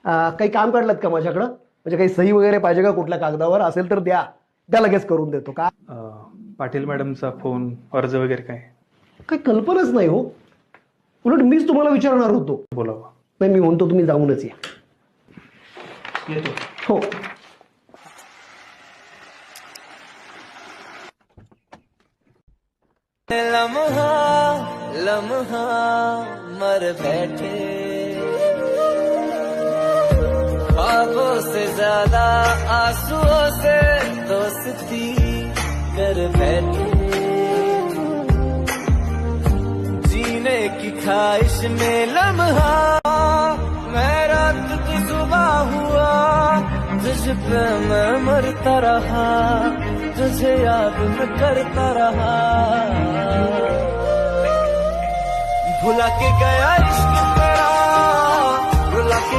काही काम काढलं का माझ्याकडं? म्हणजे काही सही वगैरे पाहिजे का कुठल्या कागदावर? असेल तर द्या, त्या लगेच करून देतो. का पाटील मॅडमचा फोन, अर्ज वगैरे काय? काही कल्पनाच नाही हो. उलट मीच तुम्हाला विचारणार होतो. बोलावं. नाही, मी म्हणतो तुम्ही जाऊनच या. येतो. हो. लम्हा लम्हा मर बैठे, ख्वाबों से ज्यादा आंसुओं से दोस्ती कर बैठे, जीने की ख्वाहिश में लम्हा मैं रात की सुबह हुआ, तुझ पे मैं मरता रहा, तुझे याद मैं करता रहा, भुला के गया इश्क तेरा, भुला के